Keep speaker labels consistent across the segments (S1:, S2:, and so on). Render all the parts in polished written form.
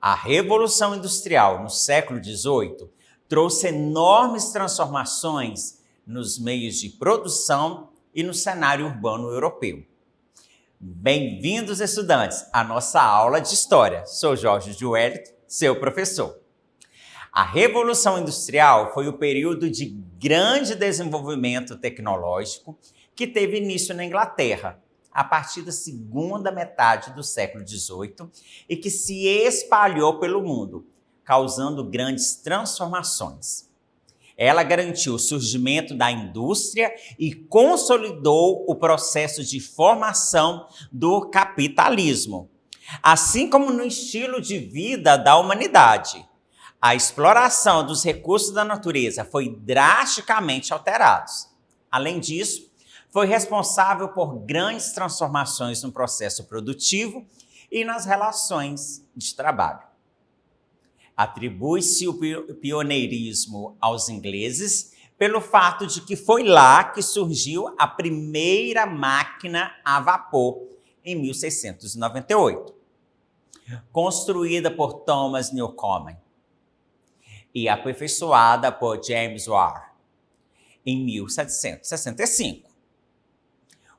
S1: A Revolução Industrial no século XVIII trouxe enormes transformações nos meios de produção e no cenário urbano europeu. Bem-vindos, estudantes, à nossa aula de História. Sou Jorge Joelito, seu professor. A Revolução Industrial foi o período de grande desenvolvimento tecnológico que teve início na Inglaterra, a partir da segunda metade do século XVIII e que se espalhou pelo mundo, causando grandes transformações. Ela garantiu o surgimento da indústria e consolidou o processo de formação do capitalismo, assim como no estilo de vida da humanidade. A exploração dos recursos da natureza foi drasticamente alterada. Além disso, foi responsável por grandes transformações no processo produtivo e nas relações de trabalho. Atribui-se o pioneirismo aos ingleses pelo fato de que foi lá que surgiu a primeira máquina a vapor, em 1698, construída por Thomas Newcomen e aperfeiçoada por James Watt em 1765.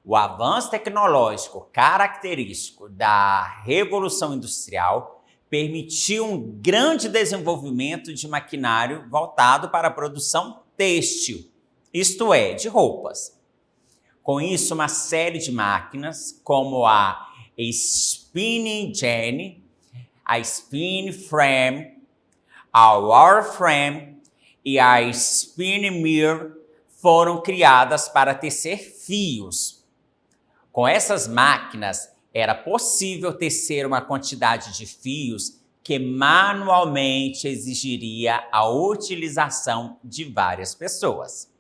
S1: O avanço tecnológico característico da Revolução Industrial permitiu um grande desenvolvimento de maquinário voltado para a produção têxtil, isto é, de roupas. Com isso, uma série de máquinas, como a spinning jenny, a spinning frame, a Warframe e a spinning mill foram criadas para tecer fios. Com essas máquinas, era possível tecer uma quantidade de fios que manualmente exigiria a utilização de várias pessoas.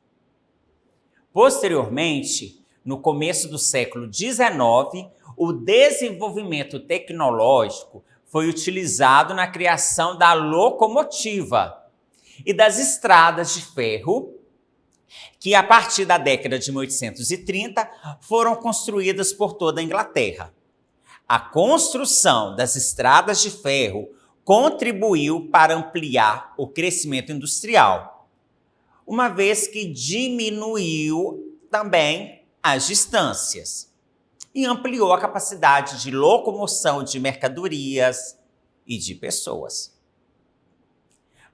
S1: Posteriormente, no começo do século XIX, o desenvolvimento tecnológico foi utilizado na criação da locomotiva e das estradas de ferro, que a partir da década de 1830 foram construídas por toda a Inglaterra. A construção das estradas de ferro contribuiu para ampliar o crescimento industrial, uma vez que diminuiu também as distâncias e ampliou a capacidade de locomoção de mercadorias e de pessoas.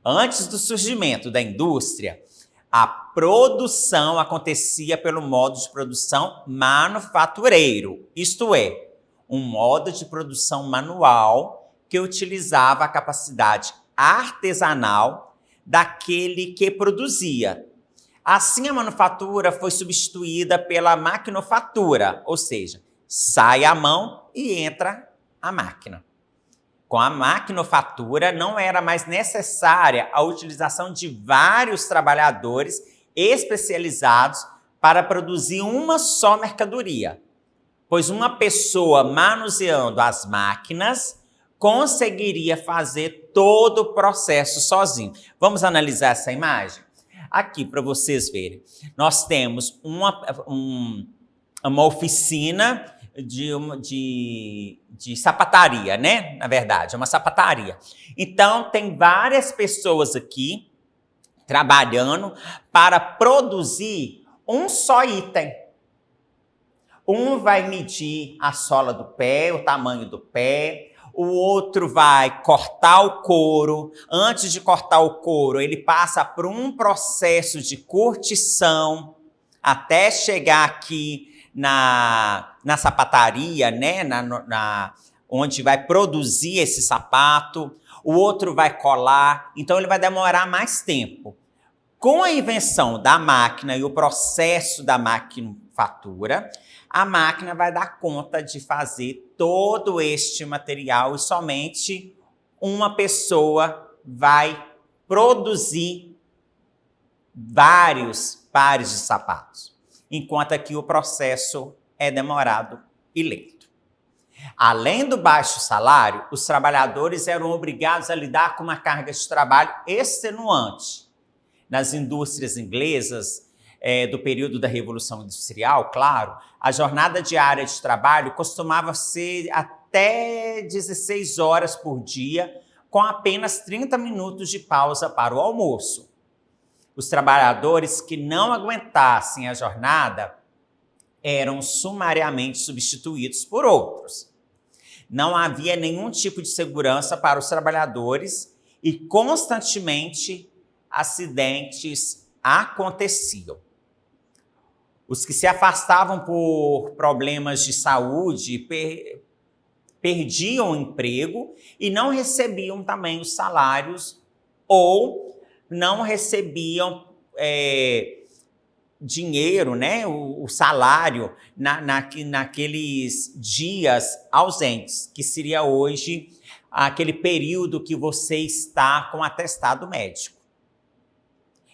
S1: Antes do surgimento da indústria, a produção acontecia pelo modo de produção manufatureiro, isto é, um modo de produção manual que utilizava a capacidade artesanal daquele que produzia. Assim, a manufatura foi substituída pela maquinofatura, ou seja, sai a mão e entra a máquina. Com a maquinofatura, não era mais necessária a utilização de vários trabalhadores especializados para produzir uma só mercadoria, pois uma pessoa manuseando as máquinas conseguiria fazer todo o processo sozinho. Vamos analisar essa imagem? Aqui, para vocês verem, nós temos uma oficina de sapataria, né? Na verdade, é uma sapataria. Então, tem várias pessoas aqui trabalhando para produzir um só item. Um vai medir a sola do pé, o tamanho do pé. O outro vai cortar o couro. Antes de cortar o couro, ele passa por um processo de curtição até chegar aqui na sapataria, né? Onde vai produzir esse sapato. O outro vai colar, então ele vai demorar mais tempo. Com a invenção da máquina e o processo da maquinofatura, a máquina vai dar conta de fazer todo este material e somente uma pessoa vai produzir vários pares de sapatos, enquanto aqui o processo é demorado e lento. Além do baixo salário, os trabalhadores eram obrigados a lidar com uma carga de trabalho extenuante. Nas indústrias inglesas, do período da Revolução Industrial, claro, a jornada diária de trabalho costumava ser até 16 horas por dia, com apenas 30 minutos de pausa para o almoço. Os trabalhadores que não aguentassem a jornada eram sumariamente substituídos por outros. Não havia nenhum tipo de segurança para os trabalhadores e constantemente acidentes aconteciam. Os que se afastavam por problemas de saúde perdiam o emprego e não recebiam também os salários ou não recebiam dinheiro, né, o salário naqueles dias ausentes, que seria hoje aquele período que você está com atestado médico.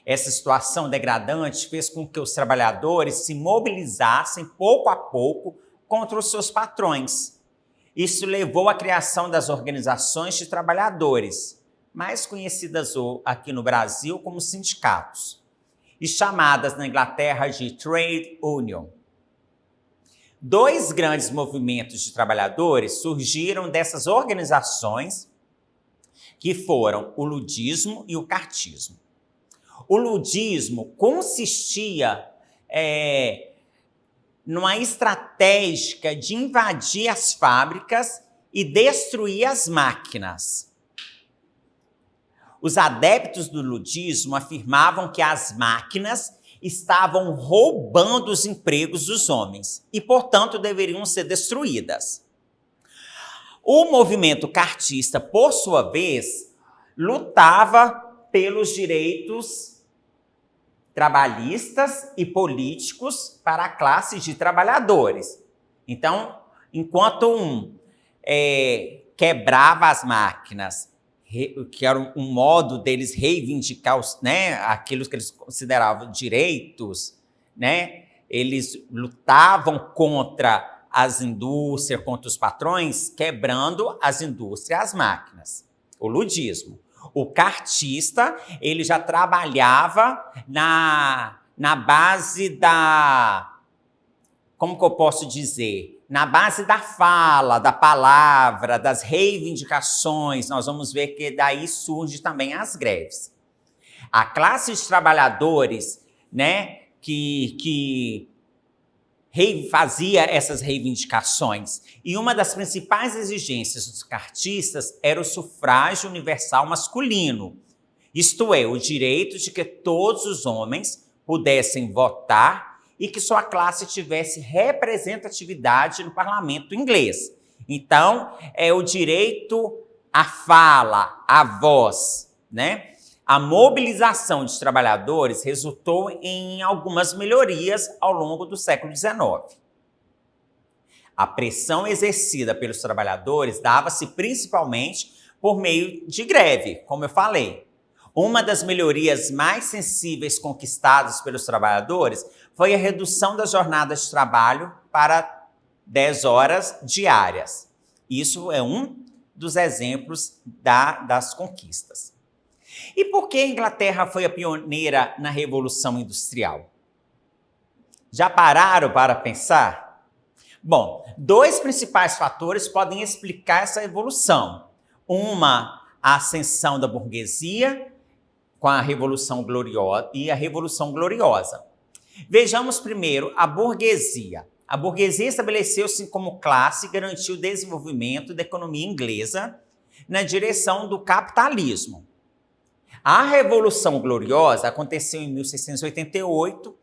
S1: Essa situação degradante fez com que os trabalhadores se mobilizassem pouco a pouco contra os seus patrões. Isso levou à criação das organizações de trabalhadores, mais conhecidas aqui no Brasil como sindicatos, e chamadas na Inglaterra de Trade Union. Dois grandes movimentos de trabalhadores surgiram dessas organizações, que foram o ludismo e o cartismo. O ludismo consistia numa estratégia de invadir as fábricas e destruir as máquinas. Os adeptos do ludismo afirmavam que as máquinas estavam roubando os empregos dos homens e, portanto, deveriam ser destruídas. O movimento cartista, por sua vez, lutava pelos direitos trabalhistas e políticos para a classe de trabalhadores. Então, enquanto um quebrava as máquinas, que era um modo deles reivindicar aquilo que eles consideravam direitos, né? Eles lutavam contra as indústrias, contra os patrões, quebrando as indústrias e as máquinas. O ludismo. O cartista, ele já trabalhava na base da... Como que eu posso dizer? Na base da fala, da palavra, das reivindicações. Nós vamos ver que daí surgem também as greves. A classe de trabalhadores, né, que fazia essas reivindicações. E uma das principais exigências dos cartistas era o sufrágio universal masculino, isto é, o direito de que todos os homens pudessem votar e que sua classe tivesse representatividade no parlamento inglês. Então, é o direito à fala, à voz, né? A mobilização de trabalhadores resultou em algumas melhorias ao longo do século XIX. A pressão exercida pelos trabalhadores dava-se principalmente por meio de greve, como eu falei. Uma das melhorias mais sensíveis conquistadas pelos trabalhadores foi a redução das jornadas de trabalho para 10 horas diárias. Isso é um dos exemplos das conquistas. E por que a Inglaterra foi a pioneira na Revolução Industrial? Já pararam para pensar? Bom, dois principais fatores podem explicar essa evolução. Uma, a ascensão da burguesia com a Revolução Gloriosa e a Revolução Gloriosa. Vejamos primeiro a burguesia. A burguesia estabeleceu-se como classe e garantiu o desenvolvimento da economia inglesa na direção do capitalismo. A Revolução Gloriosa aconteceu em 1688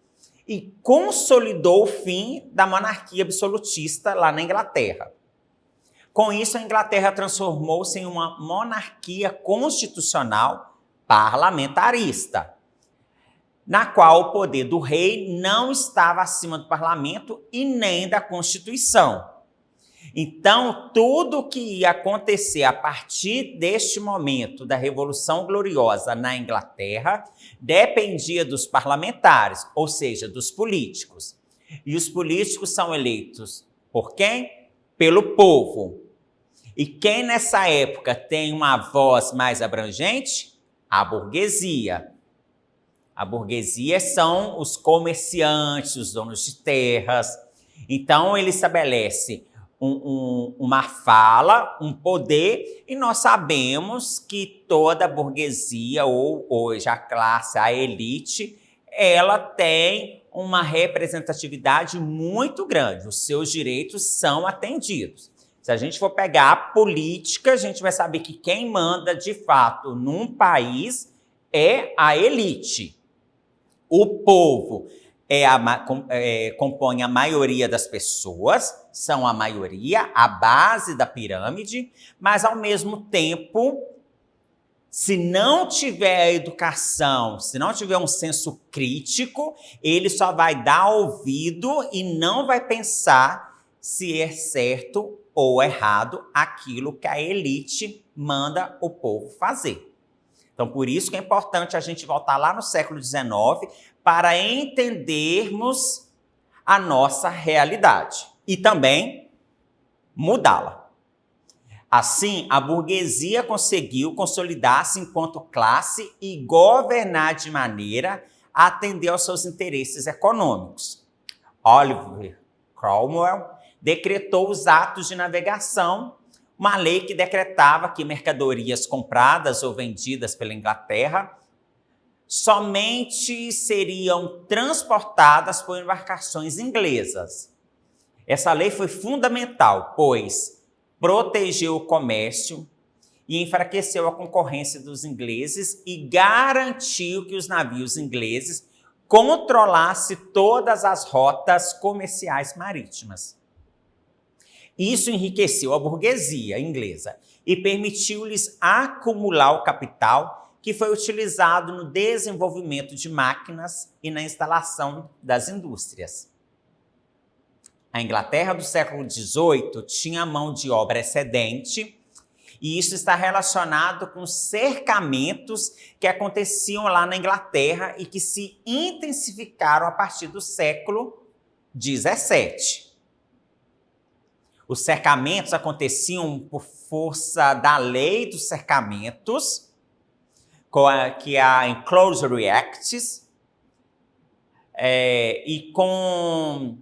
S1: e consolidou o fim da monarquia absolutista lá na Inglaterra. Com isso, a Inglaterra transformou-se em uma monarquia constitucional parlamentarista, na qual o poder do rei não estava acima do parlamento e nem da Constituição. Então, tudo o que ia acontecer a partir deste momento da Revolução Gloriosa na Inglaterra dependia dos parlamentares, ou seja, dos políticos. E os políticos são eleitos por quem? Pelo povo. E quem nessa época tem uma voz mais abrangente? A burguesia. A burguesia são os comerciantes, os donos de terras. Então, ele estabelece uma fala, um poder, e nós sabemos que toda a burguesia, ou hoje a classe, a elite, ela tem uma representatividade muito grande, os seus direitos são atendidos. Se a gente for pegar a política, a gente vai saber que quem manda de fato num país é a elite. O povo compõe a maioria das pessoas, são a maioria, a base da pirâmide, mas ao mesmo tempo, se não tiver a educação, se não tiver um senso crítico, ele só vai dar ouvido e não vai pensar se é certo ou errado aquilo que a elite manda o povo fazer. Então, por isso que é importante a gente voltar lá no século XIX para entendermos a nossa realidade e também mudá-la. Assim, a burguesia conseguiu consolidar-se enquanto classe e governar de maneira a atender aos seus interesses econômicos. Oliver Cromwell decretou os atos de navegação, uma lei que decretava que mercadorias compradas ou vendidas pela Inglaterra somente seriam transportadas por embarcações inglesas. Essa lei foi fundamental, pois protegeu o comércio e enfraqueceu a concorrência dos ingleses e garantiu que os navios ingleses controlassem todas as rotas comerciais marítimas. Isso enriqueceu a burguesia inglesa e permitiu-lhes acumular o capital que foi utilizado no desenvolvimento de máquinas e na instalação das indústrias. A Inglaterra do século XVIII tinha mão de obra excedente e isso está relacionado com cercamentos que aconteciam lá na Inglaterra e que se intensificaram a partir do século XVII. Os cercamentos aconteciam por força da lei dos cercamentos, que é a Enclosure Acts, e com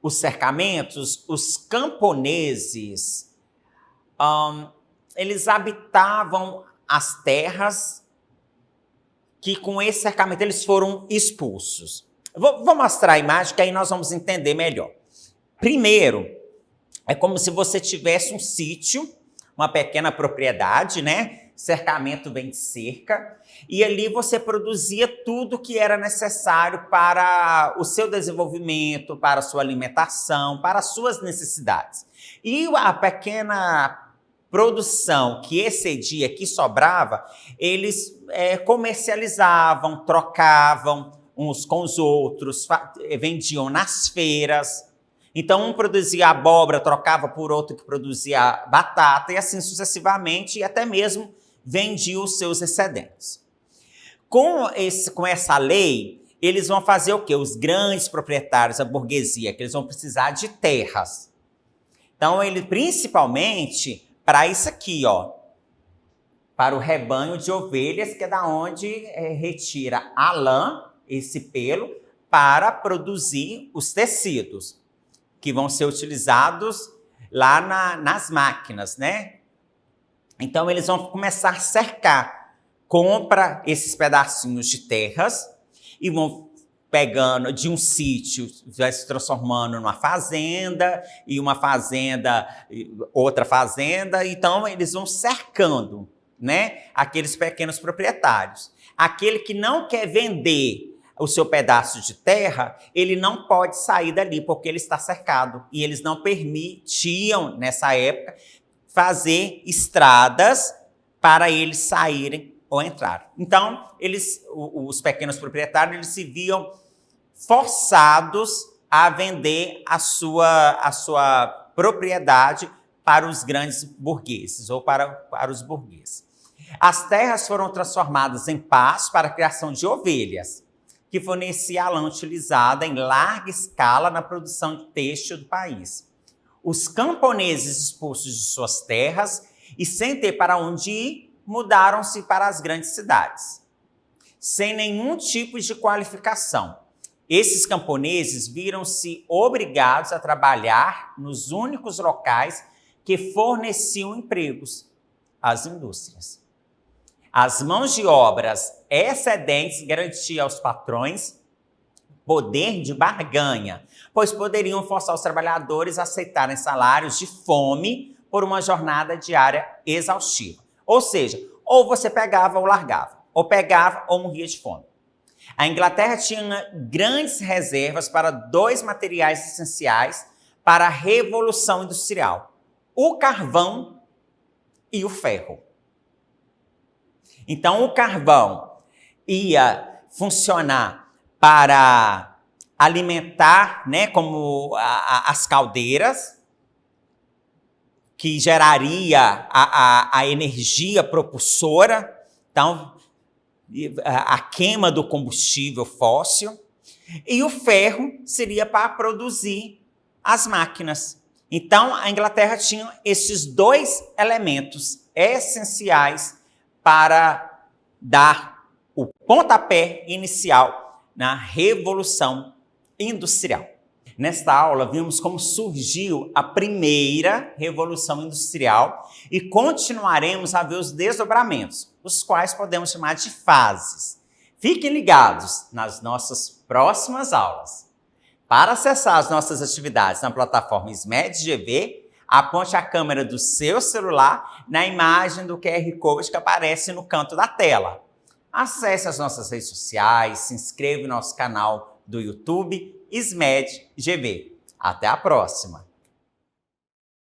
S1: os cercamentos, os camponeses, eles habitavam as terras que com esse cercamento eles foram expulsos. Vou mostrar a imagem que aí nós vamos entender melhor. Primeiro, é como se você tivesse um sítio, uma pequena propriedade, né? Cercamento vem de cerca, e ali você produzia tudo que era necessário para o seu desenvolvimento, para a sua alimentação, para as suas necessidades. E a pequena produção que excedia, que sobrava, eles comercializavam, trocavam uns com os outros, vendiam nas feiras. Então, um produzia abóbora, trocava por outro que produzia batata, e assim sucessivamente, e até mesmo vendia os seus excedentes. Com essa lei, eles vão fazer o quê? Os grandes proprietários, a burguesia, que eles vão precisar de terras. Então, ele principalmente para isso aqui, ó, para o rebanho de ovelhas, que é da onde retira a lã, esse pelo, para produzir os tecidos, que vão ser utilizados lá nas máquinas, né? Então, eles vão começar a cercar, compra esses pedacinhos de terras e vão pegando de um sítio, vai se transformando numa fazenda, e uma fazenda, outra fazenda. Então, eles vão cercando, né, aqueles pequenos proprietários. Aquele que não quer vender o seu pedaço de terra, ele não pode sair dali, porque ele está cercado. E eles não permitiam, nessa época, fazer estradas para eles saírem ou entrar. Então, os pequenos proprietários, eles se viam forçados a vender a sua propriedade para os grandes burgueses ou para os burgueses. As terras foram transformadas em pastos para a criação de ovelhas, que fornecia a lã utilizada em larga escala na produção de têxtil do país. Os camponeses expulsos de suas terras e sem ter para onde ir, mudaram-se para as grandes cidades, sem nenhum tipo de qualificação. esses camponeses viram-se obrigados a trabalhar nos únicos locais que forneciam empregos, as indústrias. As mãos de obras excedentes garantiam aos patrões poder de barganha, pois poderiam forçar os trabalhadores a aceitarem salários de fome por uma jornada diária exaustiva. Ou seja, ou você pegava ou largava, ou pegava ou morria de fome. A Inglaterra tinha grandes reservas para 2 materiais essenciais para a Revolução Industrial: o carvão e o ferro. Então, o carvão ia funcionar para alimentar, né, como as caldeiras, que geraria a energia propulsora, então, a queima do combustível fóssil, e o ferro seria para produzir as máquinas. Então, a Inglaterra tinha esses 2 elementos essenciais para dar o pontapé inicial na Revolução Industrial. Nesta aula, vimos como surgiu a primeira Revolução Industrial e continuaremos a ver os desdobramentos, os quais podemos chamar de fases. Fiquem ligados nas nossas próximas aulas. Para acessar as nossas atividades na plataforma SMED GV, aponte a câmera do seu celular na imagem do QR Code que aparece no canto da tela. Acesse as nossas redes sociais, se inscreva no nosso canal do YouTube SMED GV. Até a próxima!